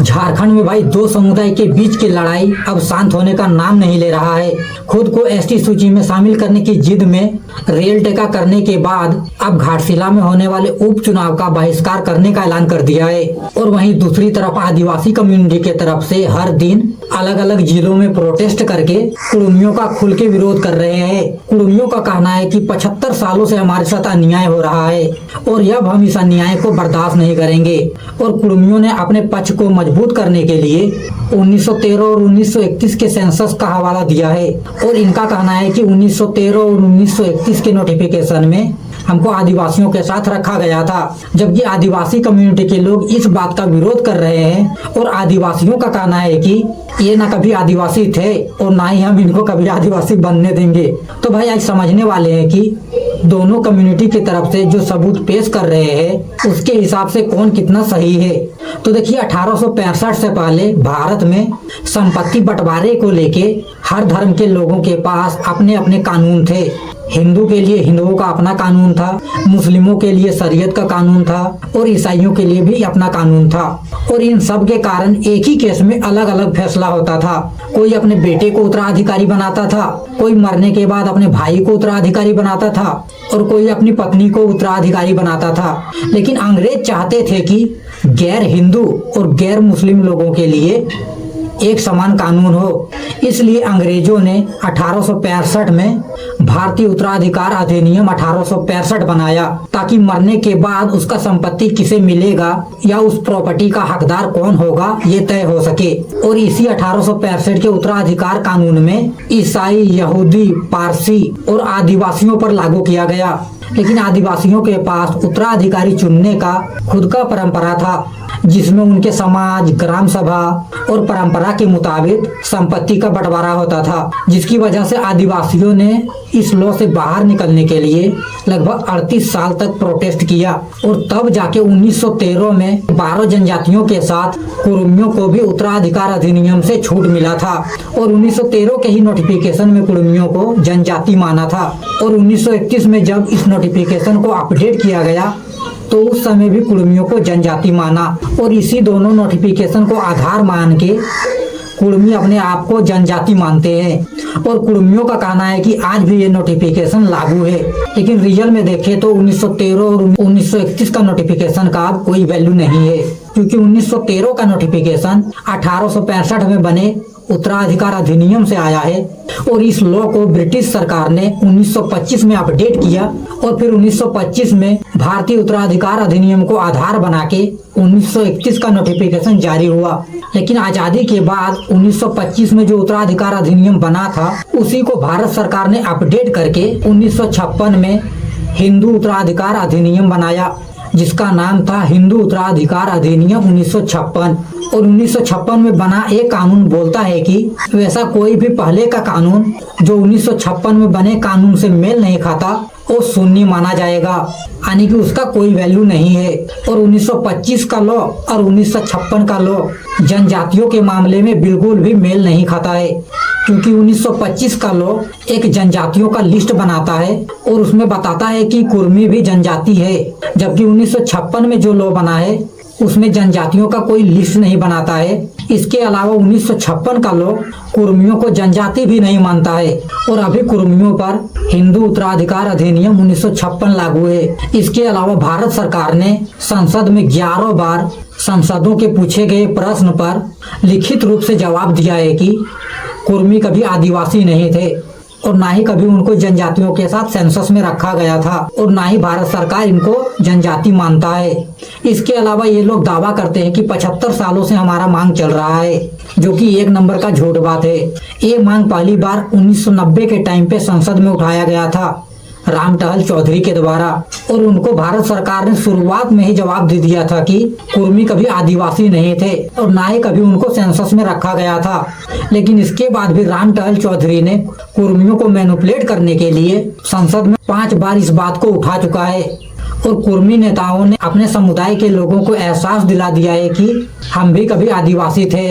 झारखंड में भाई दो समुदाय के बीच की लड़ाई अब शांत होने का नाम नहीं ले रहा है। खुद को एसटी सूची में शामिल करने की जिद में रेल टेका करने के बाद अब घाटशिला में होने वाले उपचुनाव का बहिष्कार करने का ऐलान कर दिया है। और वहीं दूसरी तरफ आदिवासी कम्युनिटी के तरफ से हर दिन अलग अलग जिलों में प्रोटेस्ट करके कुड़मियों का खुल के विरोध कर रहे हैं। कुड़मियों का कहना है कि 75 सालों से हमारे साथ अन्याय हो रहा है और अब हम इस अन्याय को बर्दाश्त नहीं करेंगे। और कुड़मियों ने अपने पक्ष को मजबूत करने के लिए 1913 और 1931 के सेंसस का हवाला दिया है। और इनका कहना है कि 1913 और 1931 के नोटिफिकेशन में हमको आदिवासियों के साथ रखा गया था, जबकि आदिवासी कम्युनिटी के लोग इस बात का विरोध कर रहे हैं। और आदिवासियों का कहना है कि ये ना कभी आदिवासी थे और ना ही हम इनको कभी आदिवासी बनने देंगे। तो भाई आज समझने वाले हैं कि दोनों कम्युनिटी की तरफ से जो सबूत पेश कर रहे हैं उसके हिसाब से कौन कितना सही है। तो देखिए 1865 से पहले भारत में संपत्ति बंटवारे को लेके हर धर्म के लोगों के पास अपने अपने कानून थे। हिंदू के लिए हिंदुओं का अपना कानून था, मुस्लिमों के लिए शरीयत का कानून था और ईसाइयों के लिए भी अपना कानून था। और इन सब के कारण एक ही केस में अलग अलग फैसला होता था। कोई अपने बेटे को उत्तराधिकारी बनाता था, कोई मरने के बाद अपने भाई को उत्तराधिकारी बनाता था और कोई अपनी पत्नी को उत्तराधिकारी बनाता था। लेकिन अंग्रेज चाहते थे कि गैर हिंदू और गैर मुस्लिम लोगों के लिए एक समान कानून हो। इसलिए अंग्रेजों ने 1865 में भारतीय उत्तराधिकार अधिनियम 1865 बनाया, ताकि मरने के बाद उसका संपत्ति किसे मिलेगा या उस प्रॉपर्टी का हकदार कौन होगा ये तय हो सके। और इसी 1865 के उत्तराधिकार कानून में ईसाई, यहूदी, पारसी और आदिवासियों पर लागू किया गया। लेकिन आदिवासियों के पास उत्तराधिकारी चुनने का खुद का परंपरा था, जिसमें उनके समाज, ग्राम सभा और परंपरा के मुताबिक संपत्ति का बंटवारा होता था। जिसकी वजह से आदिवासियों ने इस लॉ से बाहर निकलने के लिए लगभग 38 साल तक प्रोटेस्ट किया। और तब जाके 1913 में 12 जनजातियों के साथ कुड़मियों को भी उत्तराधिकार अधिनियम से छूट मिला था। और 1913 के ही नोटिफिकेशन में कुड़मियों को जनजाति माना था। और 1931 में जब इस नोटिफिकेशन को अपडेट किया गया तो उस समय भी कुड़मियों को जनजाति माना। और इसी दोनों नोटिफिकेशन को आधार मान के कुड़मी अपने आप को जनजाति मानते हैं। और कुड़मियों का कहना है कि आज भी ये नोटिफिकेशन लागू है। लेकिन रियल में देखें तो 1913 और 1931 का नोटिफिकेशन का कोई वैल्यू नहीं है, क्योंकि 1913 का नोटिफिकेशन 1865 में बने उत्तराधिकार अधिनियम से आया है। और इस लॉ को ब्रिटिश सरकार ने 1925 में अपडेट किया और फिर 1925 में भारतीय उत्तराधिकार अधिनियम को आधार बना के 1931 का नोटिफिकेशन जारी हुआ। लेकिन आजादी के बाद 1925 में जो उत्तराधिकार अधिनियम बना था उसी को भारत सरकार ने अपडेट करके 1956 में हिंदू उत्तराधिकार अधिनियम बनाया, जिसका नाम था हिंदू उत्तराधिकार अधिनियम 1956। और 1956 में बना एक कानून बोलता है कि वैसा कोई भी पहले का कानून जो 1956 में बने कानून से मेल नहीं खाता वो शून्य माना जाएगा, यानी कि उसका कोई वैल्यू नहीं है। और 1925 का लॉ और 1956 का लॉ जनजातियों के मामले में बिल्कुल भी मेल नहीं खाता है, क्योंकि 1925 का लॉ एक जनजातियों का लिस्ट बनाता है और उसमें बताता है कि कुर्मी भी जनजाति है, जबकि 1956 में जो लॉ बना है उसमें जनजातियों का कोई लिस्ट नहीं बनाता है। इसके अलावा 1956 का लॉ कुर्मियों को जनजाति भी नहीं मानता है। और अभी कुर्मियों पर हिंदू उत्तराधिकार अधिनियम 1956 लागू है। इसके अलावा भारत सरकार ने संसद में 11 बार सांसदों के पूछे गए प्रश्न पर लिखित रूप से जवाब दिया है कि कुर्मी कभी आदिवासी नहीं थे और ना ही कभी उनको जनजातियों के साथ सेंसस में रखा गया था और ना ही भारत सरकार इनको जनजाति मानता है। इसके अलावा ये लोग दावा करते हैं कि 75 सालों से हमारा मांग चल रहा है, जो कि एक नंबर का झूठ बात है। ये मांग पहली बार 1990 के टाइम पे संसद में उठाया गया था रामटहल चौधरी के द्वारा। और उनको भारत सरकार ने शुरुआत में ही जवाब दे दिया था कि कुर्मी कभी आदिवासी नहीं थे और ना ही कभी उनको सेंसस में रखा गया था। लेकिन इसके बाद भी रामटहल चौधरी ने कुर्मियों को मैनिपुलेट करने के लिए संसद में 5 बार इस बात को उठा चुका है। और कुर्मी नेताओं ने अपने समुदाय के लोगों को एहसास दिला दिया है कि हम भी कभी आदिवासी थे।